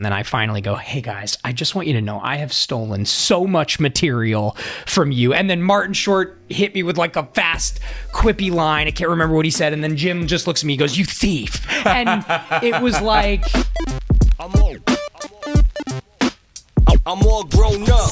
And then I finally go, hey guys, I just want you to know I have stolen so much material from you. And then Martin Short hit me with like a fast, quippy line. I can't remember what he said. And then Jim just looks at me and goes, you thief. And it was like... I'm all grown up.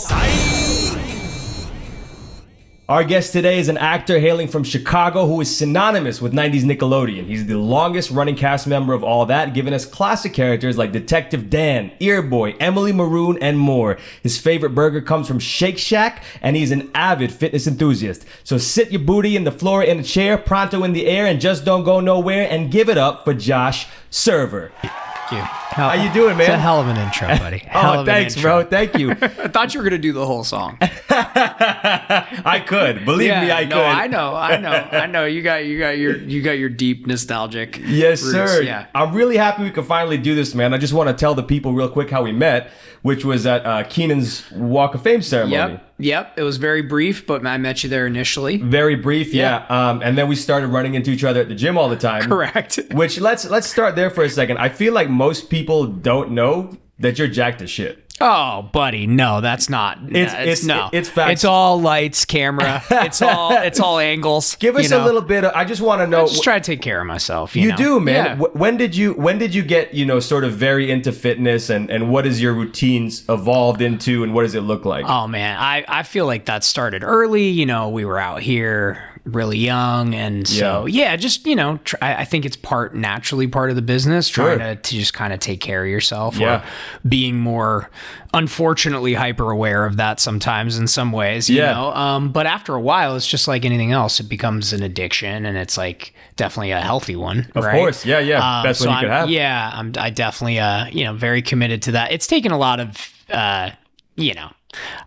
Our guest today is an actor hailing from Chicago who is synonymous with 90s Nickelodeon. He's the longest running cast member of all that, giving us classic characters like Detective Dan, Earboy, Emily Maroon, and more. His favorite burger comes from Shake Shack, and he's an avid fitness enthusiast. So sit your booty in the floor in a chair, pronto in the air, and just don't go nowhere, and give it up for Josh Server. Thank you. How you doing, man? It's a hell of an intro, buddy. Thanks, bro. Thank you. I thought you were gonna do the whole song. I could. Believe me, I could. I know. You got your deep nostalgic. Yes, roots. sir. Yeah. I'm really happy we could finally do this, man. I just want to tell the people real quick how we met, which was at Keenan's Walk of Fame ceremony. Yep. It was very brief, but I met you there initially. Very brief, yeah. And then we started running into each other at the gym all the time. Correct. Which let's start there for a second. I feel like most people don't know that you're jacked as shit. Oh, buddy, no, that's not. It's facts. It's all lights, camera. It's all angles. Give us a little bit of, I just want to know. I just try to take care of myself. You know? Do, man. Yeah. When did you get, sort of very into fitness, and what has your routines evolved into, and what does it look like? Oh man, I feel like that started early. We were out here really young, and so just I think it's naturally part of the business, trying to just kind of take care of yourself, or being more unfortunately hyper aware of that sometimes in some ways, you know. But after a while, it's just like anything else, it becomes an addiction, and it's like definitely a healthy one. Of course, best one you could have. I definitely very committed to that. It's taken a lot of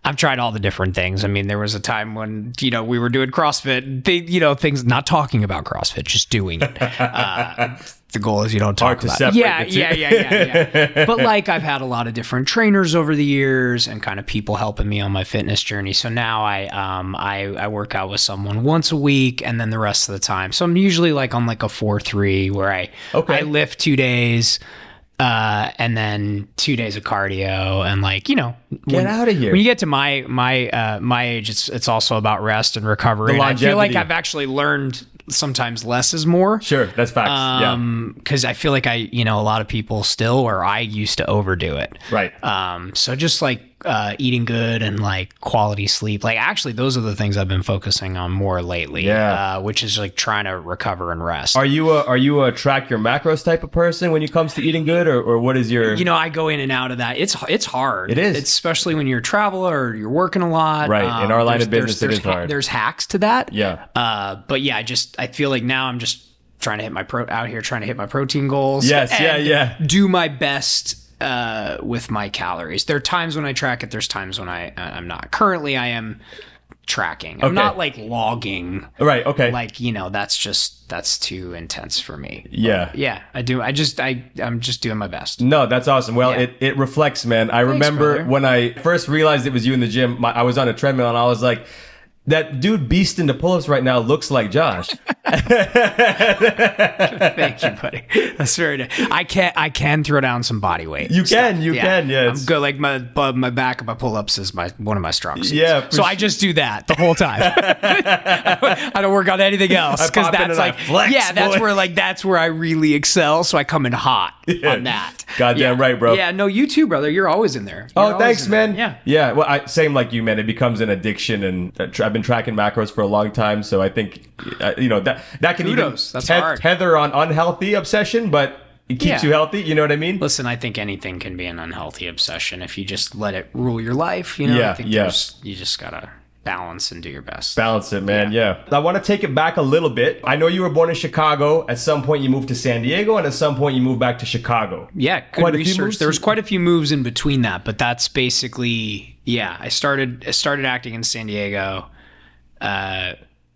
I've tried all the different things. I mean, there was a time when, we were doing CrossFit, things, not talking about CrossFit, just doing it. The goal is you don't talk about it. Yeah. But like, I've had a lot of different trainers over the years and kind of people helping me on my fitness journey. So now I work out with someone once a week, and then the rest of the time. So I'm usually like on like a 4-3 where I lift 2 days. And then 2 days of cardio, and get out of here. When you get to my age, it's also about rest and recovery. And I feel like I've actually learned sometimes less is more. Sure, that's facts. Because I feel like a lot of people still, or I used to overdo it. Right. So just like eating good and like quality sleep, like actually those are the things I've been focusing on more lately. Which is like trying to recover and rest. Are you a track your macros type of person when it comes to eating good, or what is your? I go in and out of that. It's hard. It is, especially when you're a traveler or you're working a lot. Right. In our line of business, it is hard. There's hacks to that. Yeah. But yeah, I feel like now I'm just trying to hit my protein goals. Yes. And do my best with my calories. There are times when I track it. There's times when I'm not. Currently, I am tracking. I'm not like logging. Right. Okay. Like, that's too intense for me. Yeah. But yeah, I do. I'm just doing my best. No, that's awesome. Well, it reflects, man. I remember brother. when I first realized it was you in the gym, I was on a treadmill and I was like, that dude beast into pull-ups right now looks like Josh. Thank you, buddy. That's very nice. I can throw down some body weight. You can. Yeah. I'm good. Like my back of my pull-ups is one of my strong suits. Yeah. So I just do that the whole time. I don't work on anything else, because that's like flex, that's where I really excel. So I come in hot on that. Goddamn right, bro. Yeah. No, you too, brother. You're always in there. Thanks, man. Yeah. Well, same like you, man. It becomes an addiction, and I've been tracking macros for a long time, so I think that can Kudos. even hard. tether on unhealthy obsession, but it keeps you healthy. You know what I mean? Listen, I think anything can be an unhealthy obsession if you just let it rule your life. I think you just gotta balance and do your best. Balance it, man. Yeah. I want to take it back a little bit. I know you were born in Chicago. At some point, you moved to San Diego, and at some point, you moved back to Chicago. Yeah, good research. There was quite a few moves in between that, but that's basically I started acting in San Diego.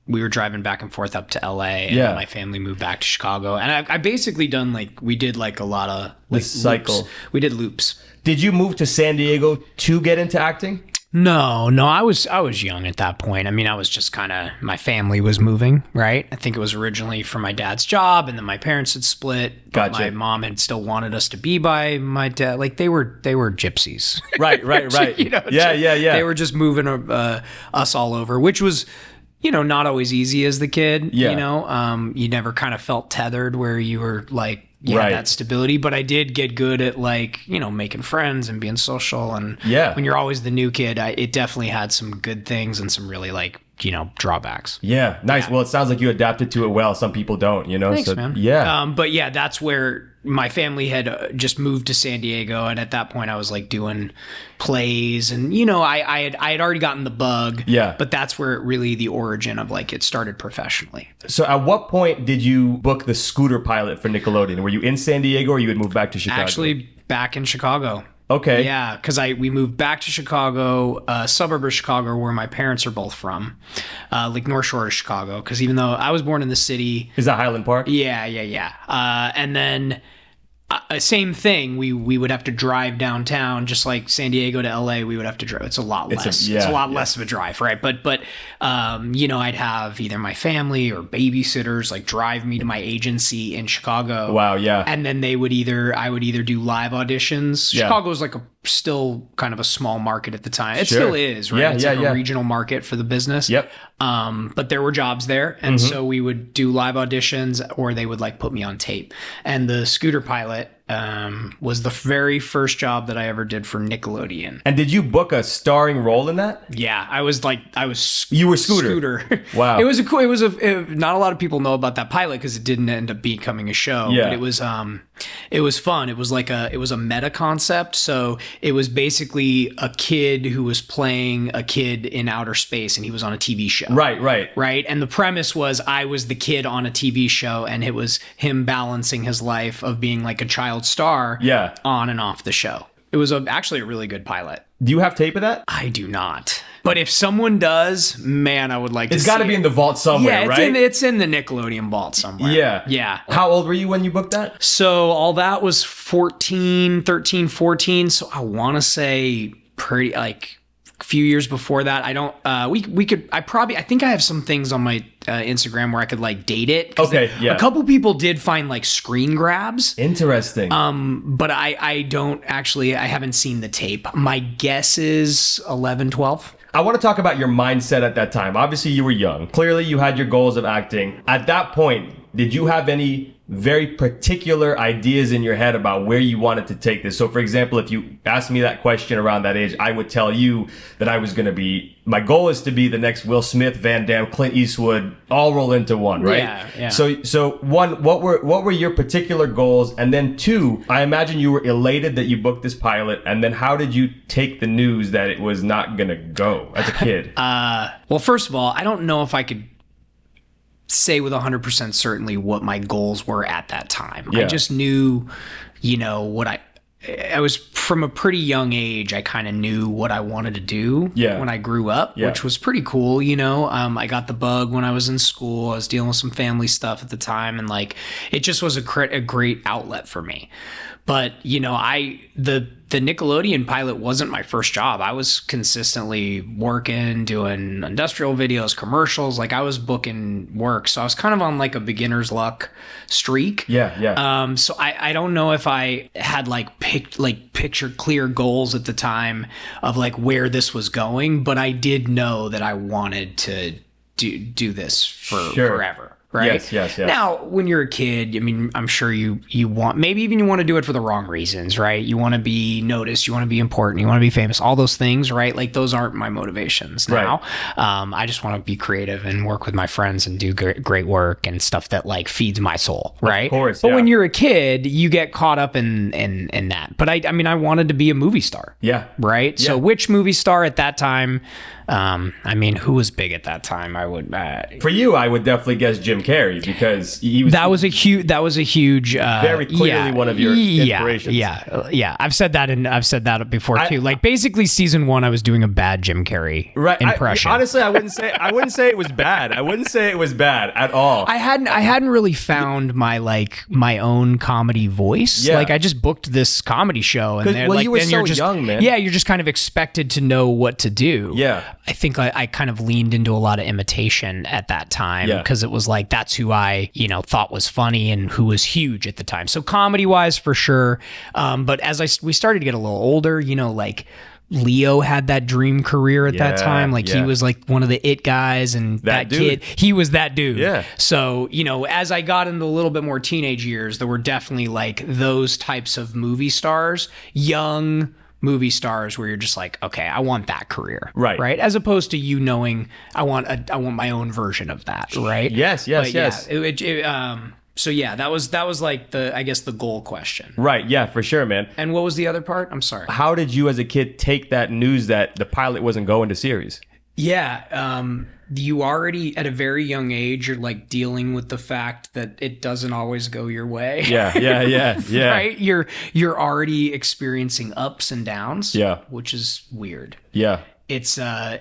We were driving back and forth up to LA, and then my family moved back to Chicago. And I basically we did like a lot of the cycle. Loops. We did loops. Did you move to San Diego to get into acting? No, I was young at that point. I mean, I was just kind of, my family was moving, right? I think it was originally for my dad's job, and then my parents had split. But Gotcha. my mom had still wanted us to be by my dad. Like they were gypsies. Right. You know, Yeah. They were just moving us all over, which was, you know, not always easy as the kid. Yeah. You know, you never kind of felt tethered where you were like, you had that stability, but I did get good at like, you know, making friends and being social. And when you're always the new kid, it definitely had some good things and some really like, you know, drawbacks. Yeah, nice. Well, it sounds like you adapted to it well. Some people don't, you know? Thanks, so, man. Yeah. But yeah, that's where my family had just moved to San Diego. And at that point I was like doing plays and, you know, I had already gotten the bug. Yeah. But that's where really the origin of like it started professionally. So at what point did you book the scooter pilot for Nickelodeon? Were you in San Diego or you had moved back to Chicago? Actually, back in Chicago. Okay. Yeah, because we moved back to Chicago, a suburb of Chicago where my parents are both from, like North Shore of Chicago. Because even though I was born in the city, Is that Highland Park? yeah. And then same thing. We would have to drive downtown, just like San Diego to LA. We would have to drive. It's a lot less. It's a lot less of a drive, right? But you know, I'd have either my family or babysitters like drive me to my agency in Chicago. Wow, yeah. And then I would either do live auditions. Yeah. Chicago was like still kind of a small market at the time. It Sure. still is, right? Yeah, It's yeah, like yeah. a regional market for the business. Yep. But there were jobs there. And so we would do live auditions or they would like put me on tape. And the scooter pilot was the very first job that I ever did for Nickelodeon. And did you book a starring role in that? Yeah, I was You were Scooter. Wow. It was not a lot of people know about that pilot because it didn't end up becoming a show. Yeah. But it was fun. It was like it was a meta concept. So it was basically a kid who was playing a kid in outer space and he was on a TV show. Right. And the premise was I was the kid on a TV show and it was him balancing his life of being like a child star on and off the show. It was actually a really good pilot. Do you have tape of that? I do not. But if someone does, man, I would like to see it. It's got to be in the vault somewhere, right? It's in the Nickelodeon vault somewhere. Yeah. How old were you when you booked that? So all that was 13, 14. So I want to say pretty like a few years before that. I don't, I think I have some things on my Instagram where I could like date it. Okay, yeah. A couple people did find like screen grabs. Interesting. But I don't actually, I haven't seen the tape. My guess is 11, 12. I want to talk about your mindset at that time. Obviously, you were young. Clearly, you had your goals of acting. At that point, did you have any very particular ideas in your head about where you wanted to take this? So, for example, if you asked me that question around that age, I would tell you that I was going to be, my goal is to be the next Will Smith, Van Damme, Clint Eastwood, all roll into one, right? Yeah. So one, what were your particular goals? And then two, I imagine you were elated that you booked this pilot. And then how did you take the news that it was not going to go as a kid? Well, first of all, I don't know if I could say with 100% certainty what my goals were at that time. Yeah. I just knew, you know, what I was from a pretty young age. I kind of knew what I wanted to do when I grew up, which was pretty cool. You know, I got the bug when I was in school. I was dealing with some family stuff at the time. And like, it just was a great outlet for me. But, you know, the Nickelodeon pilot wasn't my first job. I was consistently working, doing industrial videos, commercials. Like I was booking work. So I was kind of on like a beginner's luck streak. Yeah. So I don't know if I had picture clear goals at the time of like where this was going, but I did know that I wanted to do this for forever. Right? Yes. Now, when you're a kid, I mean, I'm sure you want, maybe even you want to do it for the wrong reasons, right? You want to be noticed, you want to be important, you want to be famous, all those things, right? Like those aren't my motivations now. Right. I just want to be creative and work with my friends and do great work and stuff that like feeds my soul, right? Of course, but when you're a kid, you get caught up in that. But I mean, I wanted to be a movie star. Yeah. Right? Yeah. So which movie star at that time I mean, who was big at that time? I would For you, I would definitely guess Jim Carrey because he was that was a huge very clearly one of your inspirations. Yeah. I've said that before too. Like basically season 1 I was doing a bad Jim Carrey impression. Honestly, I wouldn't say it was bad. I wouldn't say it was bad at all. I hadn't really found my own comedy voice. Yeah. Like I just booked this comedy show and they're you were so young, man. Yeah, you're just kind of expected to know what to do. Yeah. I think I kind of leaned into a lot of imitation at that time because it was like that's who I, thought was funny and who was huge at the time. So comedy wise for sure. But as we started to get a little older, like Leo had that dream career at that time. Like he was like one of the it guys and that kid, he was that dude. Yeah. So, as I got into a little bit more teenage years, there were definitely like those types of movie stars, young movie stars where you're just like, okay, I want that career. Right. As opposed to knowing I want my own version of that. Right. Yes. So yeah, that was like the goal question. Right. Yeah, for sure, man. And what was the other part? I'm sorry. How did you as a kid take that news that the pilot wasn't going to series? Yeah. You already at a very young age, you're like dealing with the fact that it doesn't always go your way. Yeah. Right. You're already experiencing ups and downs. Yeah. Which is weird. Yeah. It's I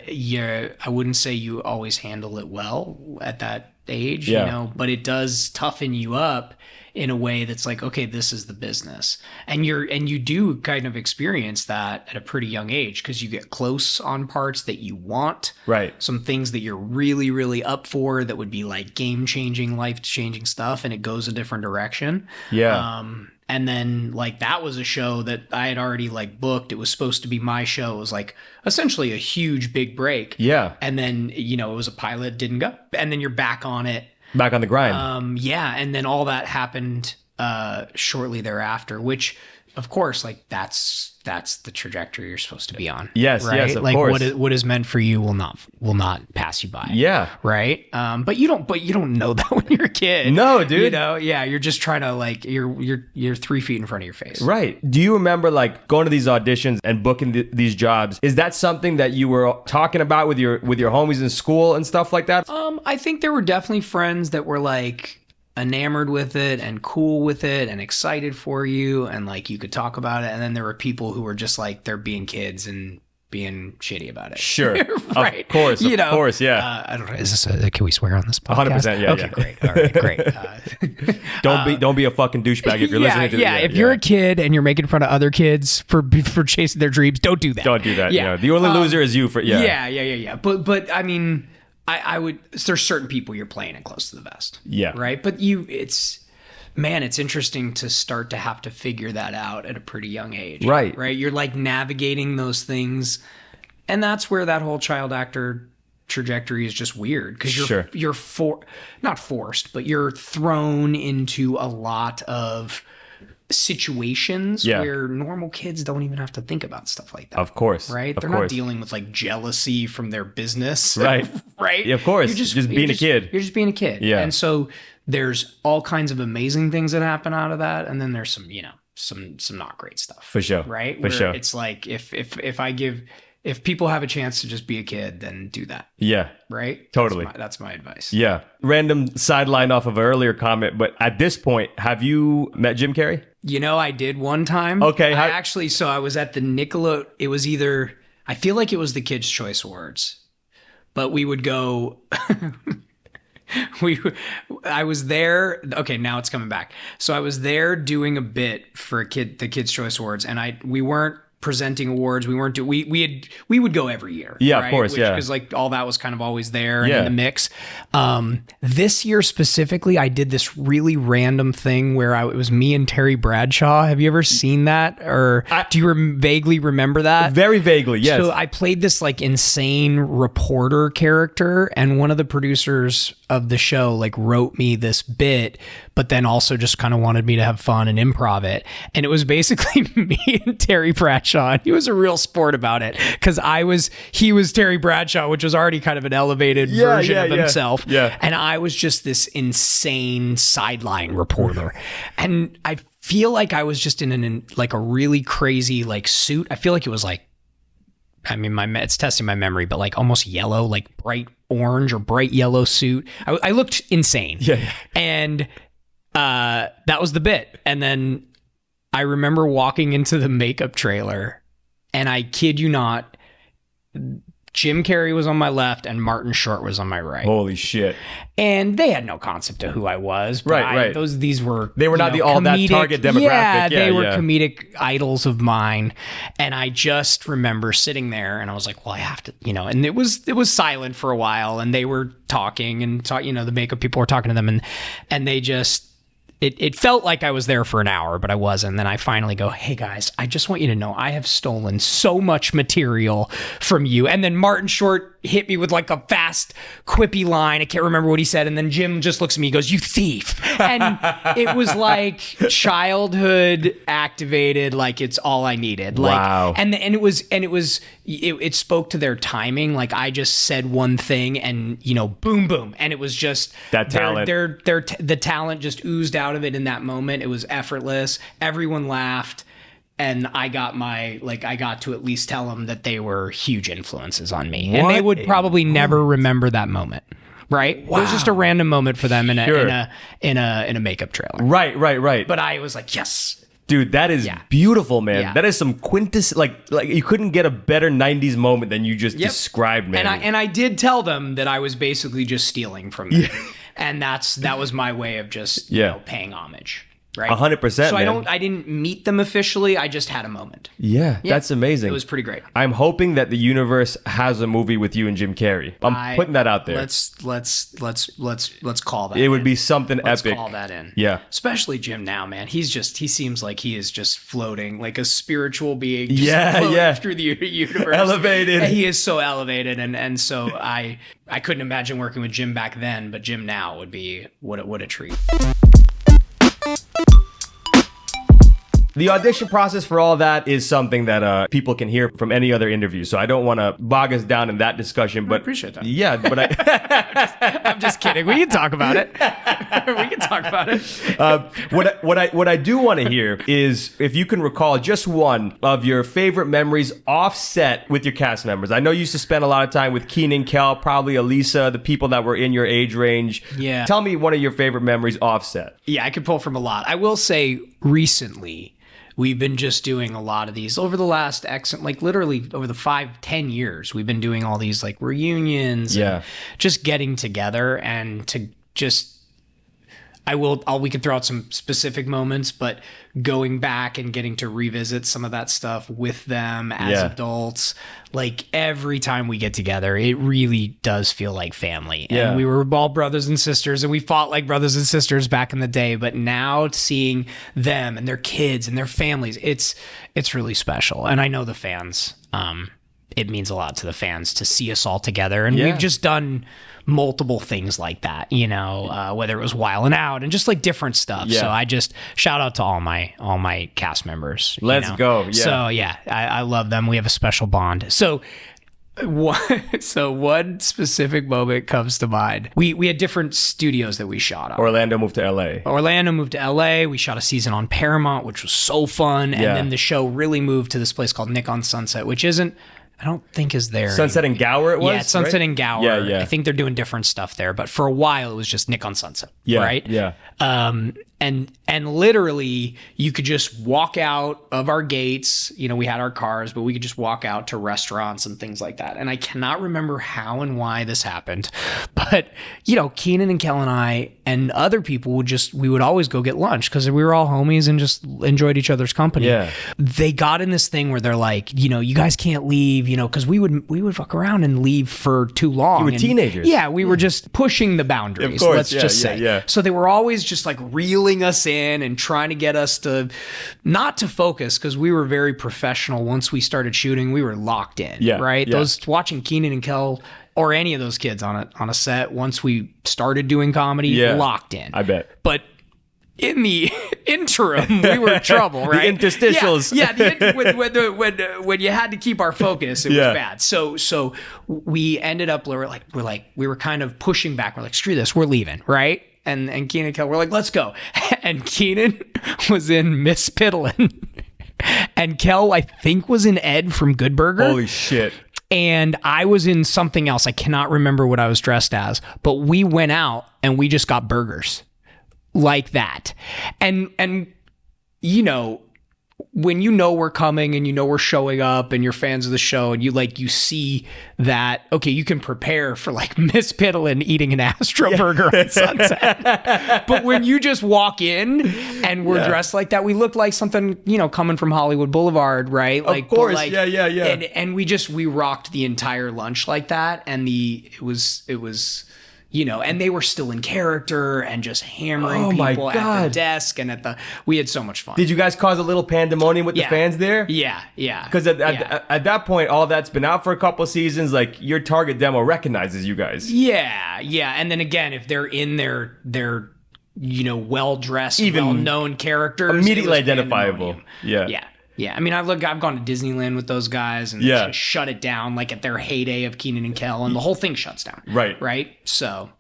wouldn't say you always handle it well at that age, but it does toughen you up in a way that's like, okay, this is the business. And you do kind of experience that at a pretty young age because you get close on parts that you want. Right. Some things that you're really, really up for that would be like game-changing, life-changing stuff, and it goes a different direction. Yeah. And then like that was a show that I had already like booked. It was supposed to be my show. It was like essentially a huge big break. Yeah. And then, it was a pilot, didn't go. And then you're back on it. Back on the grind. And then all that happened shortly thereafter, which of course, like that's the trajectory you're supposed to be on. Yes, right? yes, of like course. what is meant for you will not pass you by. Yeah. Right. But you don't know that when you're a kid. No, dude. You're just trying to like you're 3 feet in front of your face. Right. Do you remember like going to these auditions and booking these jobs? Is that something that you were talking about with your homies in school and stuff like that? I think there were definitely friends that were like enamored with it and cool with it and excited for you and like you could talk about it, and then there were people who were just like they're being kids and being shitty about it. Sure. Right. Of course, yeah. I don't know. Is this can we swear on this podcast? 100%, yeah. Okay, great. All right, great. Don't be a fucking douchebag if you're listening to this. Yeah, if you're a kid and you're making fun of other kids for chasing their dreams, don't do that. Don't do that. Yeah. The only loser is you for Yeah. But I mean, I would. There's certain people you're playing it close to the vest. Yeah. Right. But it's interesting to start to have to figure that out at a pretty young age. Right. Right. You're like navigating those things, and that's where that whole child actor trajectory is just weird because you're not forced, but you're thrown into a lot of situations where normal kids don't even have to think about stuff like that. Of course. Right? They're not dealing with like jealousy from their business. Right. Right? Yeah, of course. You're just being a kid. You're just being a kid. Yeah. And so there's all kinds of amazing things that happen out of that. And then there's some, some not great stuff. For sure. Right? For sure. It's like if people have a chance to just be a kid, then do that. Yeah. Right? Totally. That's my advice. Yeah. Random sideline off of an earlier comment, but at this point, have you met Jim Carrey? I did one time. Okay. So I was at the Nickelodeon. It was I feel like it was the Kids' Choice Awards, but we would go. I was there. Okay, now it's coming back. So I was there doing a bit for the Kids' Choice Awards, and we weren't presenting awards. We weren't we would go every year. Yeah, right? Of course. Because like all that was kind of always there and in the mix. This year specifically, I did this really random thing where it was me and Terry Bradshaw. Have you ever seen that, or do you vaguely remember that? Very vaguely, yes. So I played this like insane reporter character, and one of the producers of the show like wrote me this bit, but then also just kind of wanted me to have fun and improv it. And it was basically me and Terry Bradshaw. And he was a real sport about it because he was Terry Bradshaw, which was already kind of an elevated version of himself. Yeah. And I was just this insane sideline reporter. And I feel like I was just in like a really crazy like suit. I feel like it was like I mean, it's testing my memory, but like almost yellow, like bright orange or bright yellow suit. I looked insane. Yeah. And that was the bit. And then I remember walking into the makeup trailer, and I kid you not, Jim Carrey was on my left and Martin Short was on my right. Holy shit. And they had no concept of who I was. But Right. These were... They were not the all that target demographic. Yeah, they were comedic idols of mine. And I just remember sitting there and I was like, well, I have to, and it was silent for a while, and they were talking and the makeup people were talking to them, and they just... It felt like I was there for an hour, but I wasn't. And then I finally go, hey guys, I just want you to know I have stolen so much material from you. And then Martin Short hit me with like a fast, quippy line. I can't remember what he said. And then Jim just looks at me, he goes, you thief. And it was like childhood activated, like it's all I needed. Like, wow. And it spoke to their timing. Like I just said one thing and, boom, boom. And it was just that talent. The talent just oozed out of it in that moment. It was effortless. Everyone laughed. And I got to at least tell them that they were huge influences on me. What? And they would probably never remember that moment. Right? Wow. It was just a random moment for them in a makeup trailer. Right. But I was like, yes. Dude, that is beautiful, man. Yeah. That is some like you couldn't get a better 90s moment than you just described, man. And I did tell them that I was basically just stealing from them. Yeah. And that was my way of just paying homage. Right? 100%. So man. I didn't meet them officially. I just had a moment. Yeah, that's amazing. It was pretty great. I'm hoping that the universe has a movie with you and Jim Carrey. I'm putting that out there. Let's call that. It would be something let's epic. Call that in. Yeah. Especially Jim now, man. He seems like he is just floating, like a spiritual being. Through the universe. Elevated. And he is so elevated, and so I couldn't imagine working with Jim back then, but Jim now would be what a treat. The audition process for all that is something that people can hear from any other interview. So I don't want to bog us down in that discussion. But I appreciate that. Yeah, but I'm just kidding. We can talk about it. What I do want to hear is if you can recall just one of your favorite memories offset with your cast members. I know you used to spend a lot of time with Keenan, Kel, probably Elisa, the people that were in your age range. Yeah. Tell me one of your favorite memories offset. Yeah, I could pull from a lot. I will say recently, we've been just doing a lot of these over the last literally over the 5-10 years. We've been doing all these like reunions, and just getting together and to just. We could throw out some specific moments, but going back and getting to revisit some of that stuff with them as adults, like every time we get together, it really does feel like family. And we were all brothers and sisters, and we fought like brothers and sisters back in the day. But now seeing them and their kids and their families, it's really special. And I know the fans, it means a lot to the fans to see us all together. And we've just done multiple things like that, whether it was Wildin' Out and just like different stuff. So I just shout out to all my cast members. Let's go. Yeah. So I love them. We have a special bond. So one specific moment comes to mind. We had different studios that we shot on. Orlando moved to LA. We shot a season on Paramount, which was so fun. And then the show really moved to this place called Nick on Sunset, which I don't think is there. Sunset and Gower it was? Yeah, it's Sunset and Gower. Yeah. I think they're doing different stuff there, but for a while it was just Nick on Sunset. Yeah, right? Yeah. And literally you could just walk out of our gates. We had our cars, but we could just walk out to restaurants and things like that. And I cannot remember how and why this happened, but Keenan and Kel and I and other people we would always go get lunch because we were all homies and just enjoyed each other's company. Yeah. They got in this thing where they're like, you guys can't leave, because we would fuck around and leave for too long. You were teenagers. Yeah, we were just pushing the boundaries. Of course, let's just say. Yeah. So they were always just like reeling us in and trying to get us to not to focus because we were very professional. Once we started shooting, we were locked in. Yeah. Right. Yeah. Those watching Keenan and Kel or any of those kids on a set, once we started doing comedy, locked in. I bet. But in the interim, we were in trouble, right? The interstitials. When you had to keep our focus, it was bad. So we ended up we were kind of pushing back. We're like, screw this, we're leaving, right? And Keenan and Kel were like, let's go. And Keenan was in Miss Piddlin. And Kel, I think, was in Ed from Good Burger. Holy shit. And I was in something else. I cannot remember what I was dressed as, but we went out and we just got burgers like that. And you know, when you know we're coming and you know we're showing up and you're fans of the show and you see that, okay, you can prepare for like Miss Piddlin eating an Astro burger on Sunset. But when you just walk in and we're dressed like that, we look like something, you know, coming from Hollywood Boulevard, right? Like, of course, like, yeah. And we rocked the entire lunch like that. And it was, you know, and they were still in character and just hammering people at the desk and we had so much fun. Did you guys cause a little pandemonium with the fans there? Yeah. Because at that point, all that's been out for a couple seasons. Like, your target demo recognizes you guys. Yeah. And then again, if they're in their you know, well-dressed, well-known characters, immediately identifiable. Yeah. I mean, I've gone to Disneyland with those guys and just shut it down like at their heyday of Keenan and Kel, and the whole thing shuts down. Right. So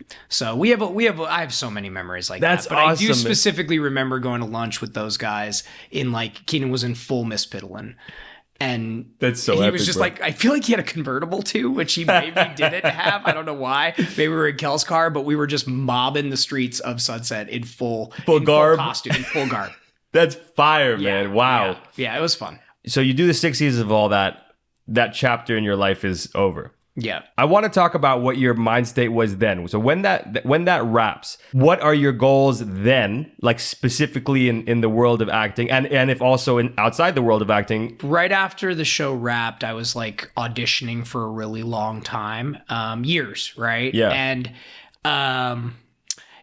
I have so many memories like that. But awesome. I do specifically remember going to lunch with those guys in like Keenan was in full Miss Piddlin. And that's so he epic, was just bro. Like, I feel like he had a convertible too, which he maybe didn't have. I don't know why. Maybe we were in Kel's car, but we were just mobbing the streets of Sunset in full garb, full costume, in full garb. That's fire, man. Wow. Yeah, it was fun. So you do the 6 seasons of all that. That chapter in your life is over. Yeah. I want to talk about what your mind state was then. So when that wraps, what are your goals then, like specifically in the world of acting, and if also outside the world of acting? Right after the show wrapped, I was like auditioning for a really long time, years, right? Yeah. And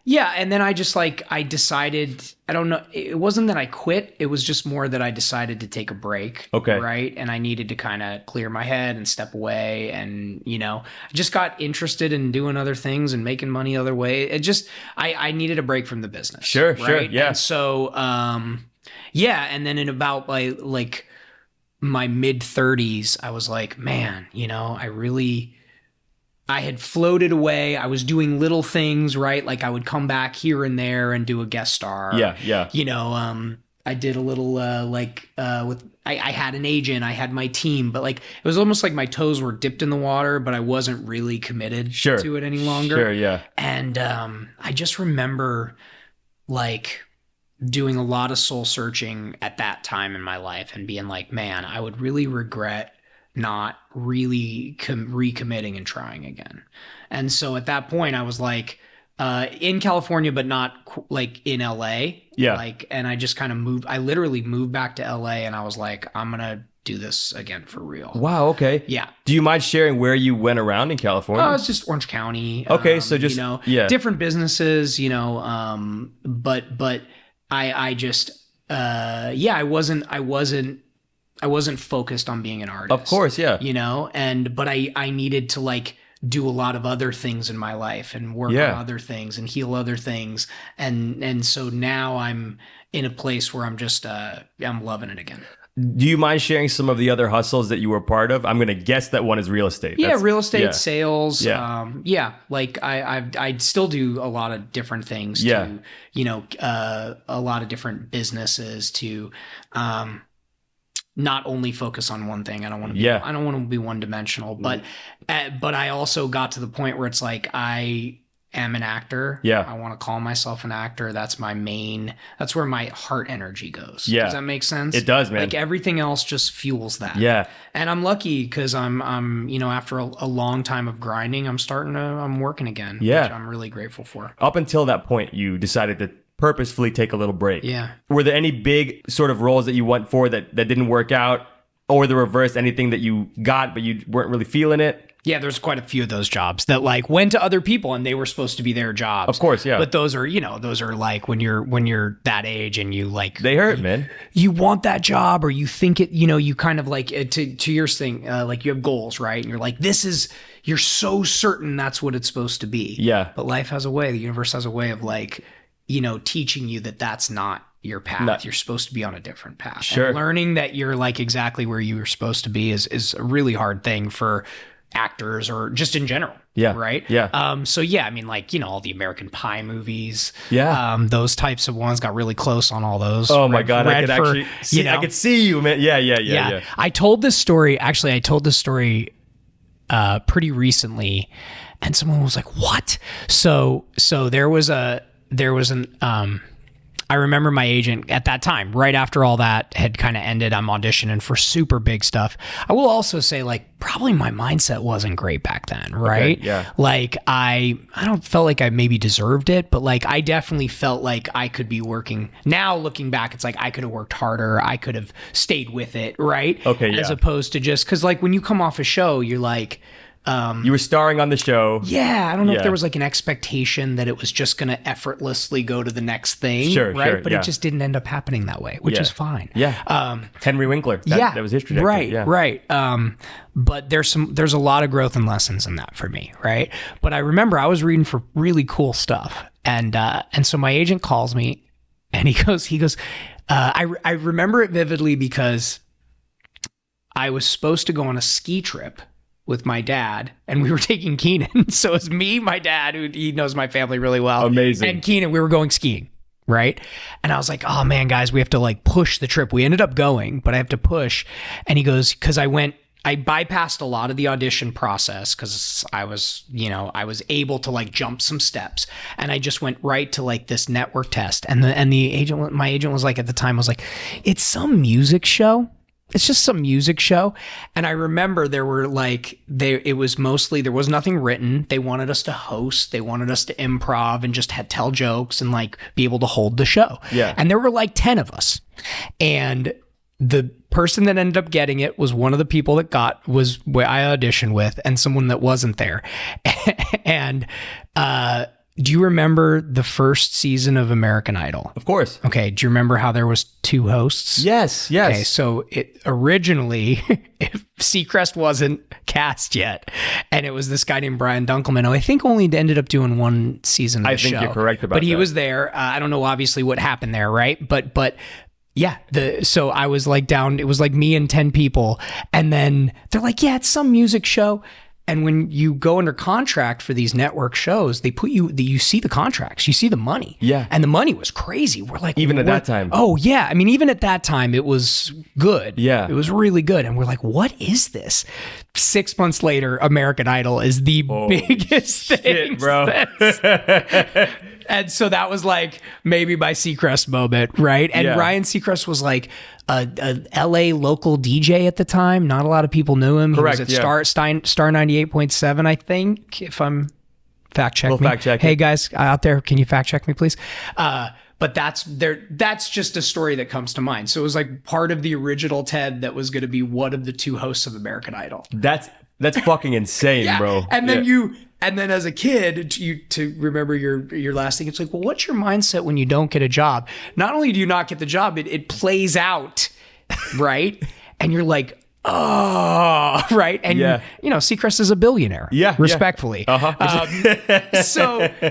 and then I just I decided, I don't know, it wasn't that I quit. It was just more that I decided to take a break. Okay. Right. And I needed to kind of clear my head and step away. And, you know, I just got interested in doing other things and making money other way. It just, I needed a break from the business. Sure. Yeah. And so, and then in about like my mid 30s, I was like, man, you know, I had floated away. I was doing little things, right? Like I would come back here and there and do a guest star. Yeah. You know, I did a little I had an agent, I had my team, but like it was almost like my toes were dipped in the water, but I wasn't really committed to it any longer. Sure, yeah. And I just remember like doing a lot of soul searching at that time in my life and being like, man, I would really regret not really recommitting and trying again. And so at that point I was like in California, but not like in LA. Yeah. Like, and I just kind of I literally moved back to LA and I was like, I'm going to do this again for real. Wow. Okay. Yeah. Do you mind sharing where you went around in California? It's just Orange County. Okay. So just, you know, different businesses, you know, but I just, I wasn't focused on being an artist. Of course, yeah. You know, but I needed to like do a lot of other things in my life and work on other things and heal other things. And so now I'm in a place where I'm just, I'm loving it again. Do you mind sharing some of the other hustles that you were part of? I'm going to guess that one is real estate. Real estate, sales. Yeah. Like I still do a lot of different things to, you know, a lot of different businesses to, not only focus on one thing. I don't want to be one dimensional, but I also got to the point where it's like, I am an actor. Yeah. I want to call myself an actor. That's where my heart energy goes. Yeah. Does that make sense? It does, man. Like everything else just fuels that. Yeah. And I'm lucky because I'm, you know, after a long time of grinding, I'm working again. Yeah. Which I'm really grateful for. Up until that point, you decided to purposefully take a little break. Yeah. Were there any big sort of roles that you went for that didn't work out, or the reverse, anything that you got but you weren't really feeling it? Yeah, there's quite a few of those jobs that like went to other people and they were supposed to be their jobs. Of course, yeah. But those are like when you're that age and you like they hurt, man. You want that job or you think it, you know, you kind of like to your thing, like you have goals, right? And you're like, you're so certain that's what it's supposed to be. Yeah. But life has a way, the universe has a way of like, you know, teaching you that that's not your path. No. You're supposed to be on a different path. Sure. And learning that you're like exactly where you were supposed to be is a really hard thing for actors or just in general. Yeah. Right. Yeah. So yeah, I mean, like, all the American Pie movies. Yeah. Those types of ones, got really close on all those. Oh my God. I could actually see, I could see you, man. Yeah. I told this story pretty recently, and someone was like, what? So there was I remember my agent at that time, right after all that had kind of ended, I'm auditioning for super big stuff. I will also say, like, probably my mindset wasn't great back then, right? Okay, yeah. Like, I don't felt like I maybe deserved it, but like, I definitely felt like I could be working. Now looking back, it's like I could have worked harder. I could have stayed with it, right? Okay, yeah. As opposed to just, because like when you come off a show, you're like, you were starring on the show. yeah, I don't know if there was like an expectation that it was just going to effortlessly go to the next thing. Sure, right? sure, But yeah. it just didn't end up happening that way, which is fine. Yeah. Henry Winkler. That was his trajectory. Right, yeah. right. But there's a lot of growth and lessons in that for me, right? But I remember I was reading for really cool stuff, and so my agent calls me, and he goes, I remember it vividly because I was supposed to go on a ski trip with my dad, and we were taking Keenan. So it was me, my dad, who he knows my family really well. Amazing. And Keenan, we were going skiing, right? And I was like, oh man, guys, we have to like push the trip. We ended up going, but I have to push. And he goes, because I bypassed a lot of the audition process because I was able to like jump some steps, and I just went right to like this network test. And my agent was like, at the time, was like, it's some music show. It's just some music show. And I remember there was nothing written. They wanted us to host. They wanted us to improv and just tell jokes and like be able to hold the show. Yeah. And there were like 10 of us. And the person that ended up getting it was one of the people that was where I auditioned with, and someone that wasn't there. And, do you remember the first season of American Idol? Of course. Okay. Do you remember how there was 2 hosts? Yes. Okay. So it originally, Seacrest wasn't cast yet, and it was this guy named Brian Dunkelman, who I think only ended up doing 1 season of the show. I think you're correct about that. But he was there. I don't know obviously what happened there, right? But yeah, so I was like down. It was like me and 10 people, and then they're like, "Yeah, it's some music show." And when you go under contract for these network shows, they put you see the contracts, you see the money. Yeah. And the money was crazy. We're like, even at that time. Oh yeah. I mean, even at that time, it was good. Yeah. It was really good. And we're like, what is this? 6 months later, American Idol is the biggest thing, bro. And so that was like maybe my Seacrest moment, right? And Ryan Seacrest was like a LA local DJ at the time. Not a lot of people knew him. Correct, He was at Star 98.7, I think, if I'm fact check me. Fact check hey guys out there, can you fact check me, please? But that's just a story that comes to mind. So it was like part of the original Ted that was going to be one of the 2 hosts of American Idol. That's fucking insane, bro. And then and then as a kid, to remember your last thing, it's like, well, what's your mindset when you don't get a job? Not only do you not get the job, it plays out, right? And you're like, oh, right? And Seacrest is a billionaire. Yeah, respectfully. Uh-huh.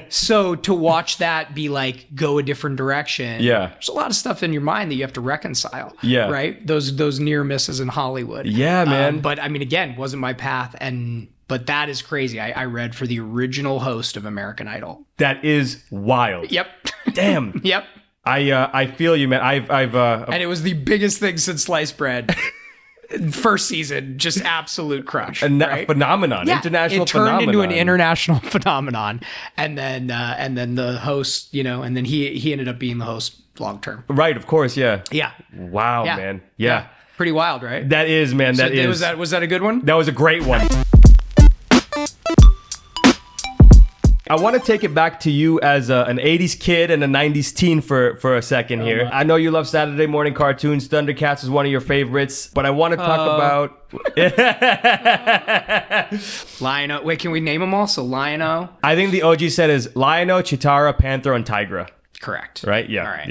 So to watch that be like go a different direction. Yeah. There's a lot of stuff in your mind that you have to reconcile. Yeah. Right. Those near misses in Hollywood. Yeah, man. But I mean, again, wasn't my path, but that is crazy. I read for the original host of American Idol. That is wild. Yep. Damn. Yep. I feel you, man. And it was the biggest thing since sliced bread. First season, just absolute crush. A phenomenon, international phenomenon. It turned into an international phenomenon, and then the host, and then he ended up being the host long term. Right, of course, yeah. Yeah. Wow, Yeah. man. Yeah. Pretty wild, right? That is, man. Was that a good one? That was a great one. I want to take it back to you as an 80s kid and a 90s teen for a second here. I know you love Saturday morning cartoons. Thundercats is one of your favorites, but I want to talk about... Lion-O. Wait, can we name them all? So Lion-O? I think the OG set is Lion-O, Chitara, Panther, and Tigra. Correct. Right? Yeah. All right.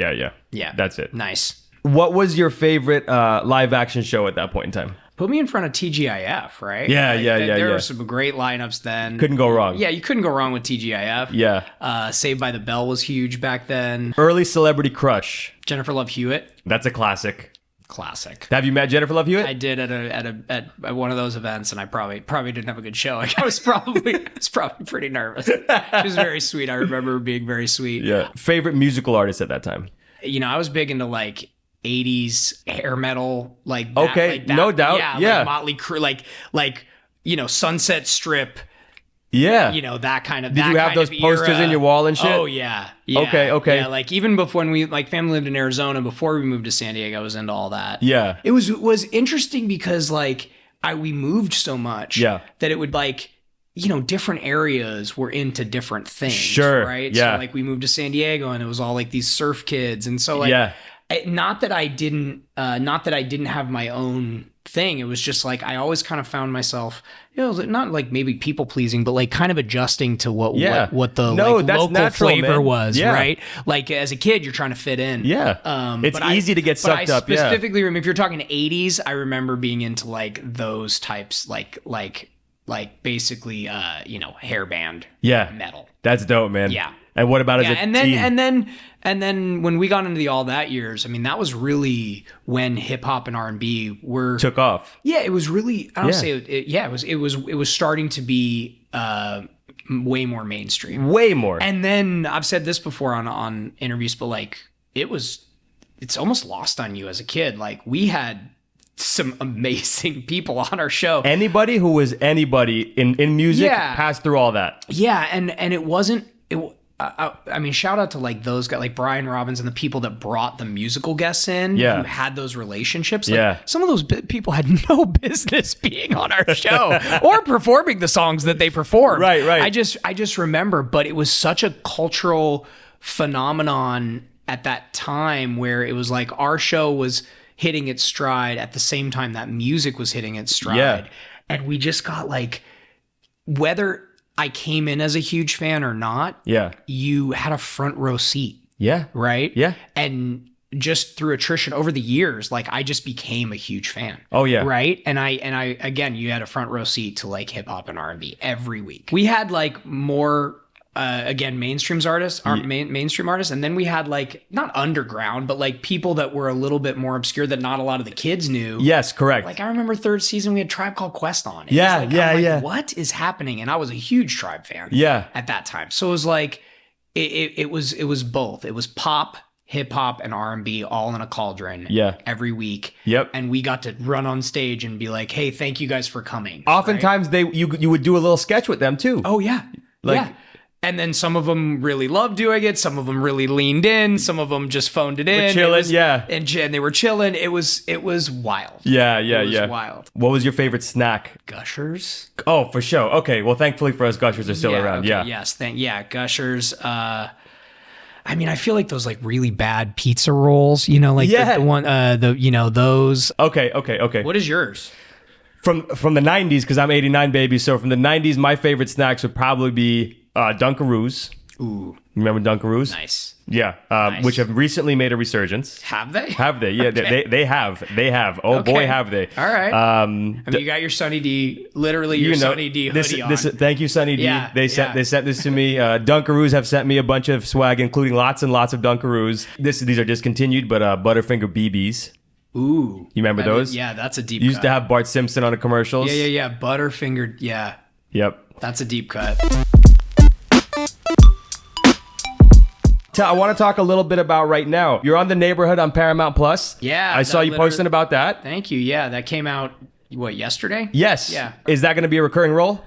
Yeah. That's it. Nice. What was your favorite live action show at that point in time? Put me in front of TGIF, right? Yeah. There were some great lineups then. Couldn't go wrong. Yeah, you couldn't go wrong with TGIF. Yeah. Saved by the Bell was huge back then. Early celebrity crush. Jennifer Love Hewitt. That's a classic. Classic. Have you met Jennifer Love Hewitt? I did at one of those events, and I probably didn't have a good show. Like, I was probably pretty nervous. She was very sweet. I remember her being very sweet. Yeah. Favorite musical artist at that time? You know, I was big into like 80s hair metal, like no doubt. Yeah. like Motley Crue, like you know, Sunset Strip. Yeah. You know, that kind of. Did you have those posters in your wall and shit? Oh yeah. Okay. Yeah, like even before when family lived in Arizona, before we moved to San Diego, I was into all that. Yeah. It was interesting because like we moved so much that it would like, you know, different areas were into different things. Sure. Right. Yeah. So like we moved to San Diego and it was all like these surf kids. And so like, not that I didn't have my own thing. It was just like I always kind of found myself, you know, not like maybe people pleasing, but like kind of adjusting to what the local natural, flavor man. was, right? Like as a kid, you're trying to fit in. Yeah, it's easy to get sucked up. Specifically, if you're talking 80s, I remember being into like those types, like basically, you know, hairband, metal. That's dope, man. Yeah. And what about as a teen? And then when we got into the All That years, I mean, that was really when hip hop and R&B took off. Yeah, it was really. I don't say it. Yeah, it was starting to be way more mainstream. Way more. And then I've said this before on interviews, but like it's almost lost on you as a kid. Like we had some amazing people on our show. Anybody who was anybody in music passed through all that. Yeah, and it wasn't. I mean, shout out to like those guys, like Brian Robbins and the people that brought the musical guests in, who had those relationships. Like, some of those people had no business being on our show or performing the songs that they performed. Right. I just remember, but it was such a cultural phenomenon at that time where it was like our show was hitting its stride at the same time that music was hitting its stride. Yeah. And we just got like, whether I came in as a huge fan or not, you had a front row seat. Yeah. Right? Yeah. And just through attrition over the years, like I just became a huge fan. Oh yeah. Right? And I again, you had a front row seat to like hip hop and R&B every week. We had like more again, mainstream artists, and then we had like not underground, but like people that were a little bit more obscure that not a lot of the kids knew. Yes, correct. Like I remember third season we had Tribe Called Quest on. What is happening? And I was a huge Tribe fan. Yeah. At that time, so it was like it was both. It was pop, hip hop, and R&B all in a cauldron. Yeah. Every week. Yep. And we got to run on stage and be like, "Hey, thank you guys for coming." Oftentimes you would do a little sketch with them too. Oh yeah. And then some of them really loved doing it. Some of them really leaned in. Some of them just phoned it in. We're chilling, and they were chilling. It was wild. Yeah. It was wild. What was your favorite snack? Gushers. Oh, for sure. Okay. Well, thankfully for us, Gushers are still around. Okay, yeah. Yes. Gushers. I mean, I feel like those like really bad pizza rolls. You know, like the one. Those. Okay. What is yours? From the 90s, because I'm 89 baby. So from the 90s, my favorite snacks would probably be Dunkaroos. Ooh. Remember Dunkaroos? Nice. Yeah. Nice. Which have recently made a resurgence. Have they? Have they? Yeah, okay. they have. They have. Oh, boy, have they. All right. You got your Sunny D, literally your Sunny D hoodie on. Thank you, Sunny D. Yeah, they sent this to me. Dunkaroos have sent me a bunch of swag, including lots and lots of Dunkaroos. These are discontinued, but Butterfinger BBs. Ooh. You remember those? Yeah, that's a deep cut. Used cut. to have Bart Simpson on the commercials. Yeah. Butterfinger, yeah. Yep. That's a deep cut. I want to talk a little bit about right now. You're on The Neighborhood on Paramount Plus. Yeah. I saw you posting about that. Thank you. Yeah, that came out, yesterday? Yes. Yeah. Is that going to be a recurring role?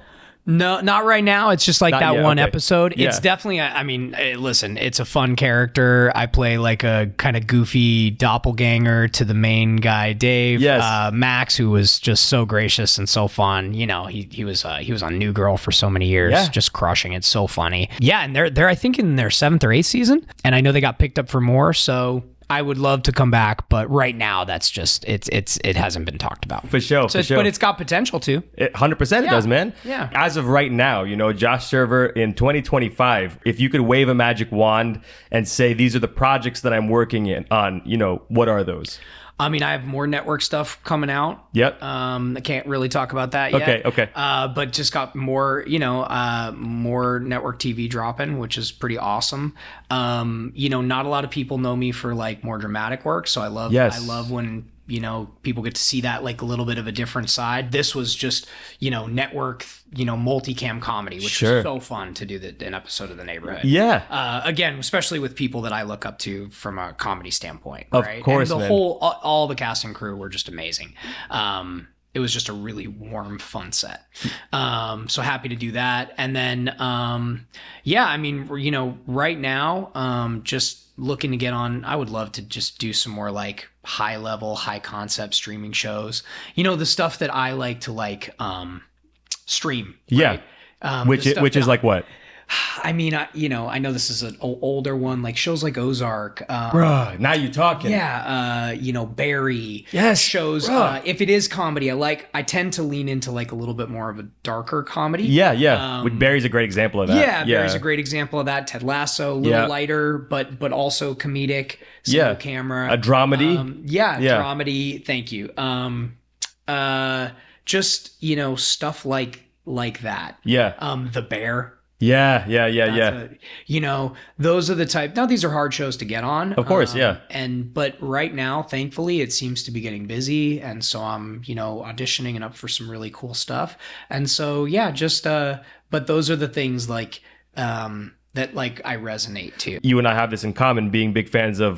No, not right now. It's just like Not that yet, one okay. episode. Yeah. It's definitely, listen, it's a fun character. I play like a kind of goofy doppelganger to the main guy, Dave. Yes. Max, who was just so gracious and so fun. You know, he was on New Girl for so many years, just crushing it. So funny. Yeah, and they're I think in their 7th or 8th season, and I know they got picked up for more. So I would love to come back, but right now that's just it hasn't been talked about. For sure. But it's got potential to. 100% it does, man. Yeah. As of right now, Josh Server in 2025, if you could wave a magic wand and say these are the projects that I'm working on, what are those? I mean, I have more network stuff coming out. Yep. I can't really talk about that yet. Okay. But just got more, more network TV dropping, which is pretty awesome. Not a lot of people know me for like more dramatic work. So I love when people get to see that like a little bit of a different side. This was just, network, multicam comedy, which was so fun to do an episode of The Neighborhood. Yeah. Again, especially with people that I look up to from a comedy standpoint. Of right? course, and the man. all the cast and crew were just amazing. It was just a really warm, fun set. So happy to do that. And then, right now, just looking to get on, I would love to just do some more like high level, high concept streaming shows. The stuff that I like to stream. Yeah. Right? Which is like what? I know this is an older one, like shows like Ozark. Bruh, now you're talking. Yeah, Barry. Yes, shows. If it is comedy, I tend to lean into like a little bit more of a darker comedy. Yeah. Barry's a great example of that. Yeah, Barry's a great example of that. Ted Lasso, a little lighter, but also comedic. Single camera. A dramedy. Dramedy. Thank you. Just stuff like that. Yeah. The Bear. Yeah. Those are the type. Now these are hard shows to get on, of course. But right now, thankfully, it seems to be getting busy, and so I'm auditioning and up for some really cool stuff. And so but those are the things that I resonate to. You and I have this in common, being big fans of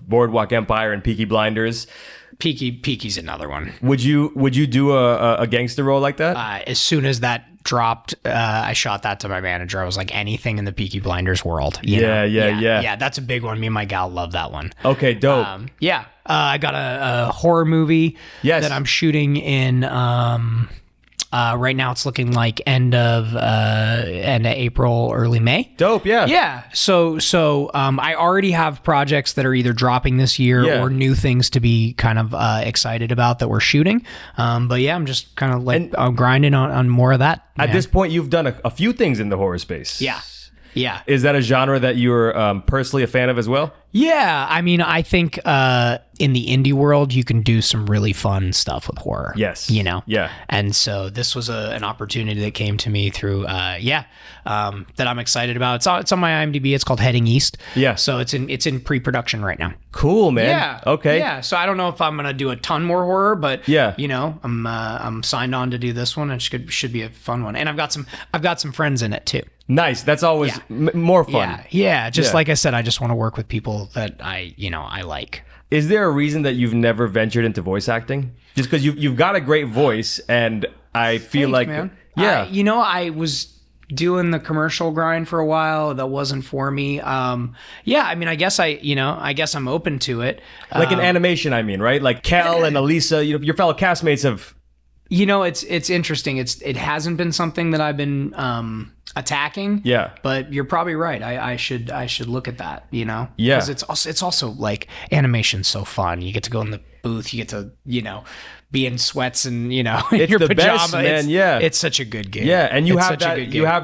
Boardwalk Empire and Peaky Blinders. Peaky's another one. Would you do a gangster role like that? As soon as that dropped, I shot that to my manager. I was like, anything in the Peaky Blinders world. Yeah. That's a big one. Me and my gal love that one. Okay, dope. I got a horror movie that I'm shooting in. Right now it's looking like end of April, early May. Dope, yeah. Yeah. So I already have projects that are either dropping this year or new things to be kind of excited about that we're shooting. But yeah, I'm just kind of I'm grinding on more of that. At this point, you've done a few things in the horror space. Yeah. Is that a genre that you're personally a fan of as well? Yeah. I think in the indie world, you can do some really fun stuff with horror. Yes. Yeah. And so this was an opportunity that came to me through, that I'm excited about. It's on my IMDb. It's called Heading East. Yeah. So it's in pre-production right now. Cool, man. Yeah. Okay. Yeah. So I don't know if I'm gonna do a ton more horror, but I'm signed on to do this one. It should be a fun one, and I've got some friends in it too. Nice. That's always more fun. Yeah. Just like I said, I just want to work with people that I like. Is there a reason that you've never ventured into voice acting? Just because you've got a great voice, and I feel Thanks, man. I was doing the commercial grind for a while. That wasn't for me. I guess I'm open to it. Like in animation, right? Like Kel and Elisa, your fellow castmates have. It's interesting. It hasn't been something that I've been attacking. Yeah. But you're probably right. I should look at that. Yeah. Because it's also like animation's so fun. You get to go in the booth. You get to be in sweats and in your the pajamas. Best, man. It's such a good gig. Yeah, and you have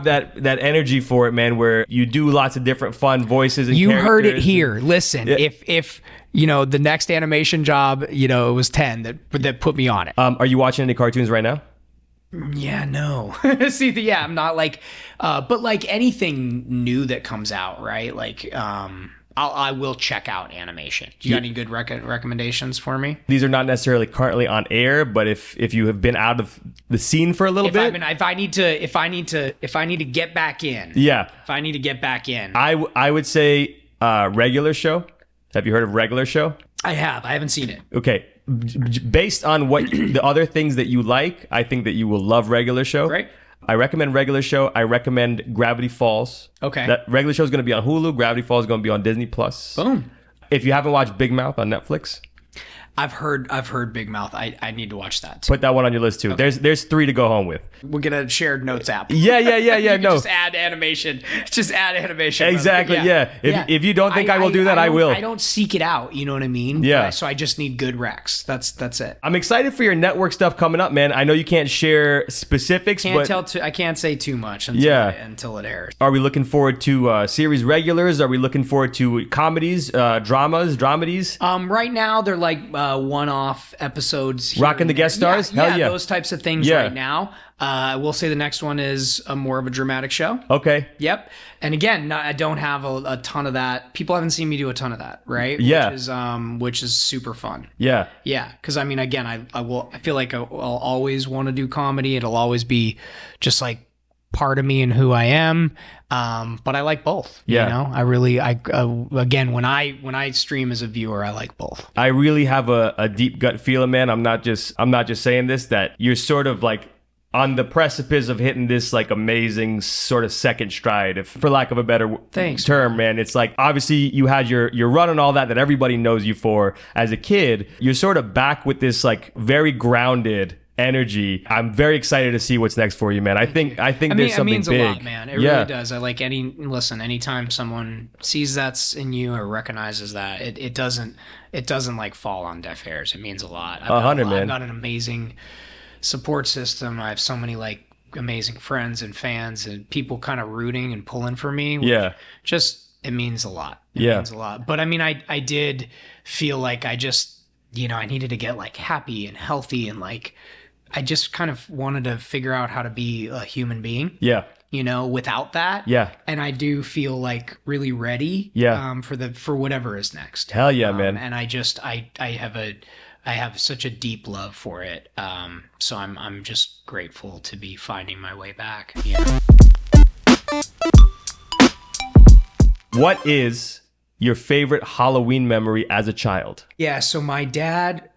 that energy for it, man. Where you do lots of different fun voices and you characters. heard it here. Listen, if the next animation job, it was Tenn that put me on it. Are you watching any cartoons right now? Yeah, no. See, I'm not like, but like anything new that comes out, right? Like, I will check out animation. Do you got any good recommendations for me? These are not necessarily currently on air, but if you have been out of the scene for a little bit, if I need to get back in, if I need to get back in, I would say Regular Show. Have you heard of Regular Show? I haven't seen it. Okay. Based on what the other things that you like, I think that you will love Regular Show. Right. I recommend Regular Show. I recommend Gravity Falls. Okay. That Regular Show is going to be on Hulu. Gravity Falls is going to be on Disney Plus. Boom. If you haven't watched Big Mouth on Netflix, I've heard Big Mouth. I need to watch that too. Put that one on your list too. Okay. There's 3 to go home with. We'll get a shared notes app. Yeah. No. Just add animation. Exactly. Yeah. If you don't think I will do that, I will. I don't seek it out. You know what I mean? Yeah. So I just need good recs. That's it. I'm excited for your network stuff coming up, man. I know you can't share specifics, I can't say too much until it airs. Are we looking forward to series regulars? Are we looking forward to comedies, dramas, dramedies? Right now they're like one-off episodes. Here Rocking the guest stars? Hell yeah. Those types of things right now. I will say the next one is more of a dramatic show. Okay. Yep. And again, I don't have a ton of that. People haven't seen me do a ton of that, right? Yeah. Which is super fun. Yeah. Yeah. Because I mean, again, I feel like I'll always want to do comedy. It'll always be just like part of me and who I am. But I like both. Yeah. You know, again, when I stream as a viewer, I like both. I really have a deep gut feeling, man. I'm not just saying this, that you're sort of like on the precipice of hitting this like amazing sort of second stride, if for lack of a better term, man. It's like, obviously you had your run and all that everybody knows you for as a kid. You're sort of back with this like very grounded energy. I'm very excited to see what's next for you, man. I think there's something big. It means a lot, man. It really does. I like anytime someone sees that's in you or recognizes that, it doesn't like fall on deaf ears. It means a lot. Man. I've got an amazing support system. I have so many like amazing friends and fans and people kind of rooting and pulling for me. It means a lot. It means a lot. But I mean, I did feel like I just, I needed to get like happy and healthy, and like I just kind of wanted to figure out how to be a human being. Yeah. Without that. Yeah. And I do feel like really ready. Yeah. For whatever is next. Hell yeah, man. And I have such a deep love for it. So I'm just grateful to be finding my way back. What is your favorite Halloween memory as a child? Yeah, so my dad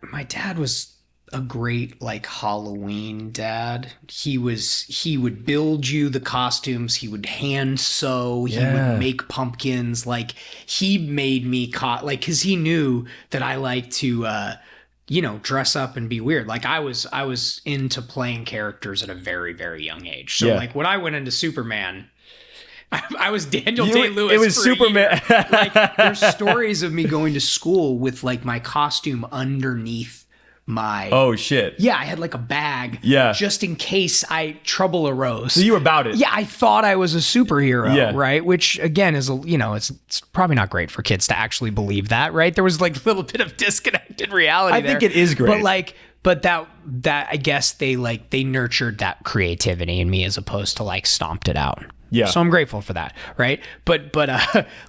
was a great like Halloween dad. He would build you the costumes, he would hand sew, he would make pumpkins. Like he made me cause he knew that I like to dress up and be weird. Like I was into playing characters at a very, very young age. So like when I went into Superman, I was Daniel Day-Lewis. It was Superman. Like there's stories of me going to school with like my costume underneath my shit. Yeah, I had like a bag just in case trouble arose. So you were about it. Yeah, I thought I was a superhero, right? Which again is it's probably not great for kids to actually believe that, right? There was like a little bit of disconnected reality there. I think it is great. But that I guess they nurtured that creativity in me as opposed to like stomped it out. Yeah. So I'm grateful for that, right? But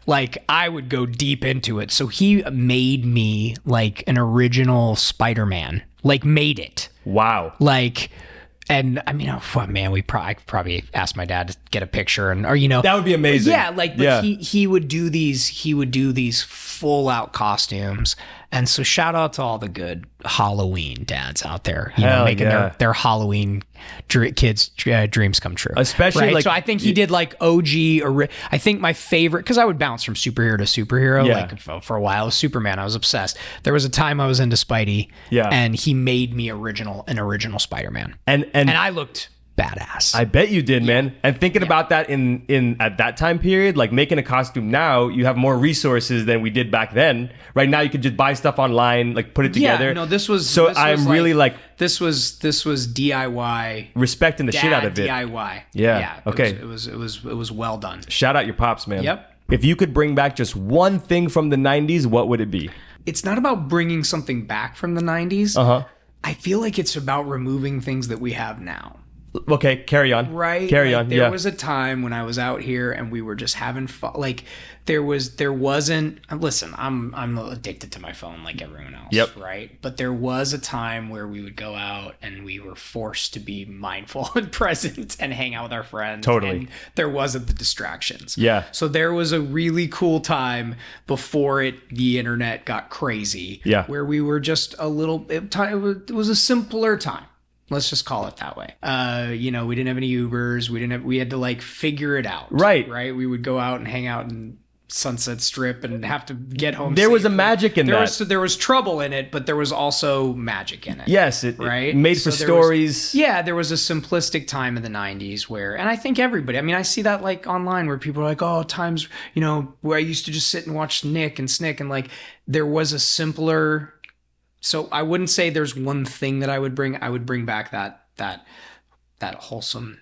like I would go deep into it. So he made me like an original Spider-Man, like made it. Wow. Like, and I mean, man, I probably asked my dad to get a picture that would be amazing. Yeah. Like, but he would do these full out costumes. And so shout out to all the good Halloween dads out there, making their Halloween kids' dreams come true. Especially right? So I think he did like OG. I think my favorite, because I would bounce from superhero to superhero. Yeah. Like for a while, was Superman. I was obsessed. There was a time I was into Spidey. Yeah. And he made me an original Spider-Man. And I looked badass. I bet you did, man. And thinking about that in at that time period, like making a costume now, you have more resources than we did back then. Right now, you could just buy stuff online, like put it together. Yeah, no, this was this was DIY, respecting the shit out of it. DIY. Yeah. Okay. It was well done. Shout out your pops, man. Yep. If you could bring back just one thing from the 90s, what would it be? It's not about bringing something back from the 90s. I feel like it's about removing things that we have now. Okay, carry on. Right? Carry on. There was a time when I was out here and we were just having fun. Like there wasn't. Listen, I'm addicted to my phone like everyone else. Yep. Right. But there was a time where we would go out and we were forced to be mindful and present and hang out with our friends. Totally. And there wasn't the distractions. Yeah. So there was a really cool time before the internet got crazy. Yeah. Where we were just a little. It was a simpler time. Let's just call it that way. We didn't have any Ubers. We had to like figure it out. Right. Right. We would go out and hang out in Sunset Strip and have to get home. There was a magic in that. There was trouble in it, but there was also magic in it. Yes. It made for stories. There was a simplistic time in the 90s and I think everybody, I mean, I see that like online where people are like, oh, times, where I used to just sit and watch Nick and Snick, and like there was a simpler. So I wouldn't say there's one thing that I would bring. I would bring back that wholesome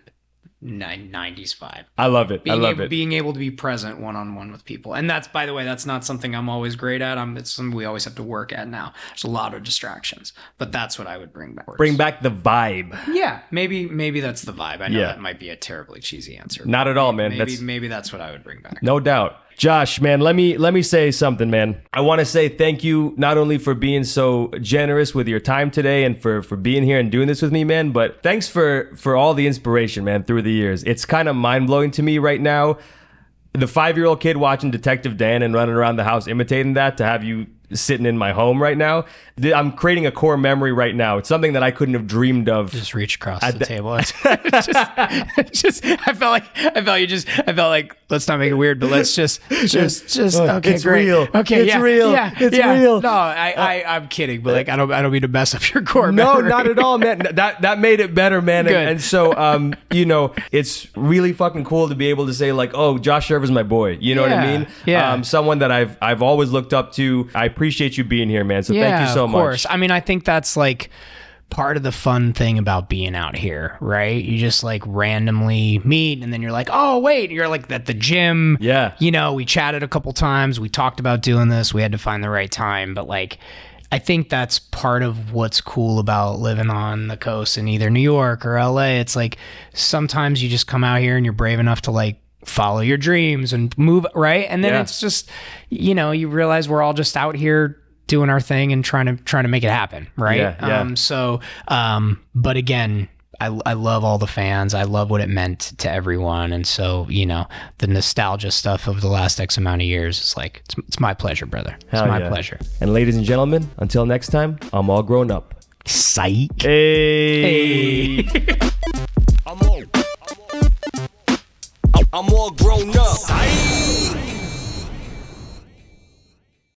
90s vibe. I love it. I love it. Being able to be present one-on-one with people. And that's, by the way, that's not something I'm always great at. It's something we always have to work at now. There's a lot of distractions, but that's what I would bring back. Bring back the vibe. Yeah, maybe that's the vibe. I know that might be a terribly cheesy answer. Not at all, man. Maybe that's what I would bring back. No doubt. Josh, man, let me say something, man. I want to say thank you not only for being so generous with your time today and for being here and doing this with me, man, but thanks for all the inspiration, man, through the years. It's kind of mind-blowing to me right now. The 5-year-old kid watching Detective Dan and running around the house imitating that, to have you sitting in my home right now. I'm creating a core memory right now. It's something that I couldn't have dreamed of. Just reach across the table. I felt like, let's not make it weird, but let's just okay, it's great. Real. Okay, it's real. It's real. No, I'm kidding, but like, I don't mean to mess up your core memory. No, not at all, man. That made it better, man. Good. And so, it's really fucking cool to be able to say like, oh, Josh Scherver's my boy. You know what I mean? Yeah. Someone that I've always looked up to. I appreciate you being here, man. So thank you so much. Of course. I mean, I think that's like part of the fun thing about being out here, right? You just like randomly meet, and then you're like, oh wait, you're like at the gym. Yeah. We chatted a couple times. We talked about doing this. We had to find the right time, but like, I think that's part of what's cool about living on the coast in either New York or LA. It's like sometimes you just come out here and you're brave enough to like follow your dreams and move, right? And then it's just, you realize we're all just out here doing our thing and trying to make it happen, right? But again, I love all the fans. I love what it meant to everyone. And so, the nostalgia stuff of the last X amount of years, it's like, it's my pleasure, brother. It's my pleasure. And ladies and gentlemen, until next time, I'm all grown up. SYKE. Hey. I'm all grown up.